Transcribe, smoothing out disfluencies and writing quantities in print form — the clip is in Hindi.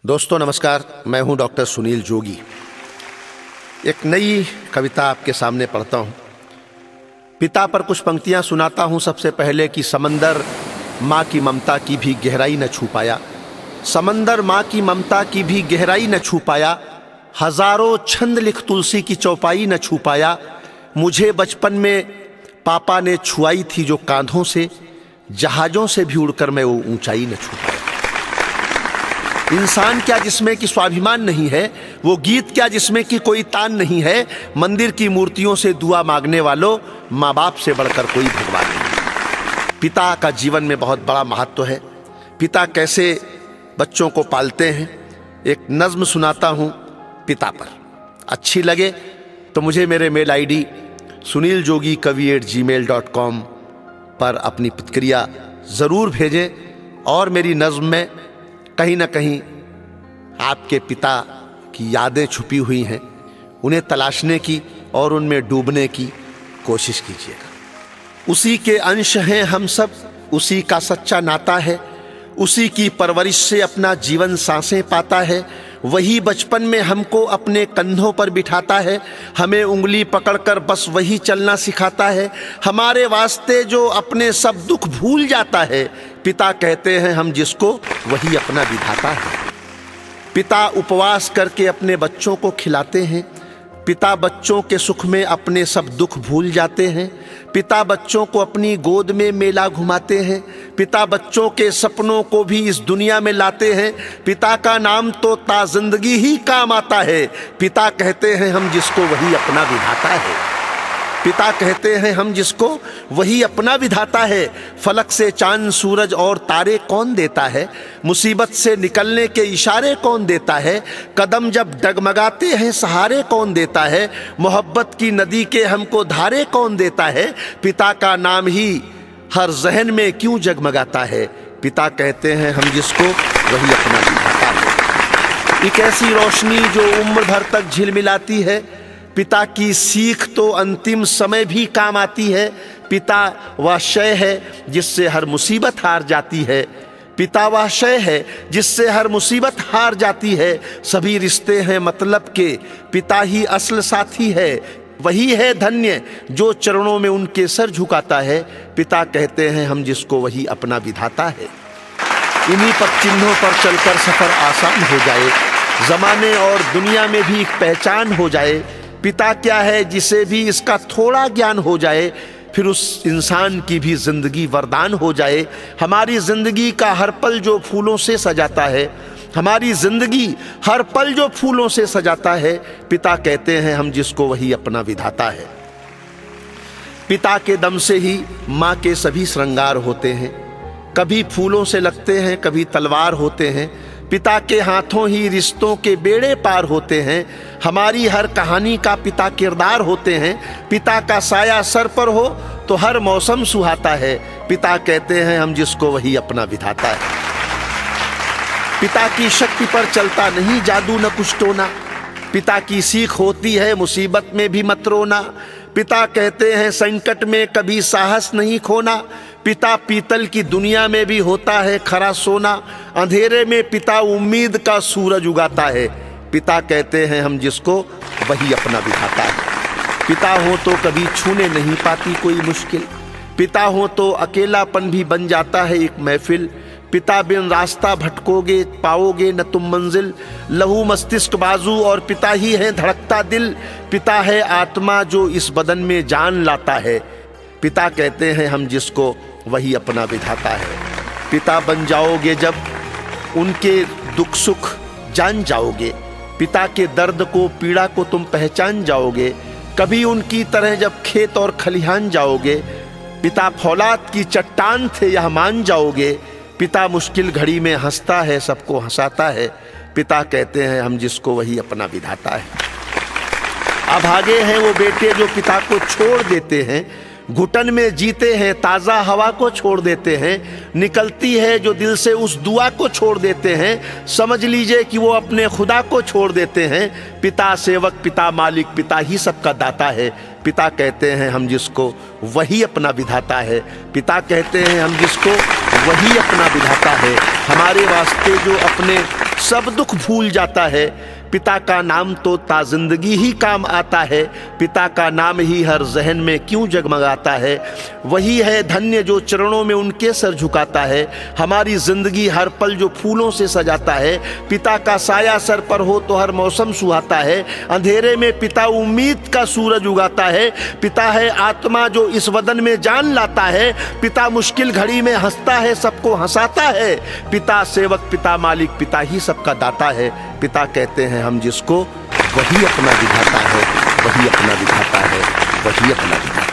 दोस्तों नमस्कार, मैं हूं डॉक्टर सुनील जोगी। एक नई कविता आपके सामने पढ़ता हूं। पिता पर कुछ पंक्तियां सुनाता हूं। सबसे पहले कि समंदर माँ की ममता की भी गहराई न छू पाया, समंदर माँ की ममता की भी गहराई न छू पाया, हजारों छंद लिख तुलसी की चौपाई न छू पाया। मुझे बचपन में पापा ने छुआई थी जो कांधों से, जहाजों से भी उड़कर मैं वो ऊंचाई न छू पाया। इंसान क्या जिसमें कि स्वाभिमान नहीं है, वो गीत क्या जिसमें कि कोई तान नहीं है। मंदिर की मूर्तियों से दुआ मांगने वालों, माँ बाप से बढ़कर कोई भगवान नहीं। पिता का जीवन में बहुत बड़ा महत्व है। पिता कैसे बच्चों को पालते हैं, एक नज्म सुनाता हूँ पिता पर। अच्छी लगे तो मुझे मेरे मेल आईडी suniljogi@gmail.com पर अपनी प्रतिक्रिया ज़रूर भेजें। और मेरी नज्म में कहीं ना कहीं आपके पिता की यादें छुपी हुई हैं, उन्हें तलाशने की और उनमें डूबने की कोशिश कीजिएगा। उसी के अंश हैं हम सब, उसी का सच्चा नाता है, उसी की परवरिश से अपना जीवन सांसें पाता है। वही बचपन में हमको अपने कंधों पर बिठाता है, हमें उंगली पकड़कर बस वही चलना सिखाता है। हमारे वास्ते जो अपने सब दुख भूल जाता है, पिता कहते हैं हम जिसको, वही अपना विधाता है। पिता उपवास करके अपने बच्चों को खिलाते हैं, पिता बच्चों के सुख में अपने सब दुख भूल जाते हैं। पिता बच्चों को अपनी गोद में मेला घुमाते हैं, पिता बच्चों के सपनों को भी इस दुनिया में लाते हैं। पिता का नाम तो ता जिंदगी ही काम आता है, पिता कहते हैं हम जिसको, वही अपना विधाता है। पिता कहते हैं हम जिसको, वही अपना विधाता है। फलक से चांद सूरज और तारे कौन देता है, मुसीबत से निकलने के इशारे कौन देता है। कदम जब डगमगाते हैं सहारे कौन देता है, मोहब्बत की नदी के हमको धारे कौन देता है। पिता का नाम ही हर जहन में क्यों जगमगाता है, पिता कहते हैं हम जिसको, वही अपना विधाता है। एक ऐसी रोशनी जो उम्र भर तक झिलमिलाती है, पिता की सीख तो अंतिम समय भी काम आती है। पिता वह शय है जिससे हर मुसीबत हार जाती है, पिता वह शय है जिससे हर मुसीबत हार जाती है। सभी रिश्ते हैं मतलब के, पिता ही असल साथी है। वही है धन्य जो चरणों में उनके सर झुकाता है, पिता कहते हैं हम जिसको, वही अपना विधाता है। इन्हीं पद चिन्हों पर चलकर सफर आसान हो जाए, जमाने और दुनिया में भी एक पहचान हो जाए। पिता क्या है जिसे भी इसका थोड़ा ज्ञान हो जाए, फिर उस इंसान की भी जिंदगी वरदान हो जाए। हमारी जिंदगी का हर पल जो फूलों से सजाता है, हमारी जिंदगी हर पल जो फूलों से सजाता है, पिता कहते हैं हम जिसको, वही अपना विधाता है। पिता के दम से ही माँ के सभी श्रृंगार होते हैं, कभी फूलों से लगते हैं कभी तलवार होते हैं। पिता के हाथों ही रिश्तों के बेड़े पार होते हैं, हमारी हर कहानी का पिता किरदार होते हैं। पिता का साया सर पर हो तो हर मौसम सुहाता है, पिता कहते हैं हम जिसको, वही अपना विधाता है। पिता की शक्ति पर चलता नहीं जादू न कुछ टोना, पिता की सीख होती है मुसीबत में भी मत रोना। पिता कहते हैं संकट में कभी साहस नहीं खोना, पिता पीतल की दुनिया में भी होता है खरा सोना। अंधेरे में पिता उम्मीद का सूरज उगाता है, पिता कहते हैं हम जिसको, वही अपना विधाता है। पिता हो तो कभी छूने नहीं पाती कोई मुश्किल, पिता हो तो अकेलापन भी बन जाता है एक महफिल। पिता बिन रास्ता भटकोगे पाओगे न तुम मंजिल, लहू मस्तिष्क बाजू और पिता ही है धड़कता दिल। पिता है आत्मा जो इस बदन में जान लाता है, पिता कहते हैं हम जिसको, वही अपना विधाता है। पिता बन जाओगे जब उनके दुख सुख जान जाओगे, पिता के दर्द को पीड़ा को तुम पहचान जाओगे। कभी उनकी तरह जब खेत और खलिहान जाओगे, पिता फौलाद की चट्टान थे यह मान जाओगे। पिता मुश्किल घड़ी में हंसता है सबको हंसाता है, पिता कहते हैं हम जिसको, वही अपना विधाता है। अभागे हैं वो बेटे जो पिता को छोड़ देते हैं, घुटन में जीते हैं ताज़ा हवा को छोड़ देते हैं। निकलती है जो दिल से उस दुआ को छोड़ देते हैं, समझ लीजिए कि वो अपने खुदा को छोड़ देते हैं। पिता सेवक पिता मालिक, पिता ही सबका दाता है, पिता कहते हैं हम जिसको, वही अपना विधाता है। पिता कहते हैं हम जिसको, वही अपना विधाता है। हमारे वास्ते जो अपने सब दुख भूल जाता है। पिता का नाम तो ताजिंदगी ही काम आता है, पिता का नाम ही हर जहन में क्यों जगमगाता है। वही है धन्य जो चरणों में उनके सर झुकाता है, हमारी जिंदगी हर पल जो फूलों से सजाता है। पिता का साया सर पर हो तो हर मौसम सुहाता है, अंधेरे में पिता उम्मीद का सूरज उगाता है। पिता है आत्मा जो इस वदन में जान लाता है, पिता मुश्किल घड़ी में हंसता है सबको हंसाता है। पिता सेवक पिता मालिक पिता ही सबका दाता है। पिता कहते हैं हम जिसको, वही अपना दिखाता है, वही अपना दिखाता है, वही अपना दिखाता है।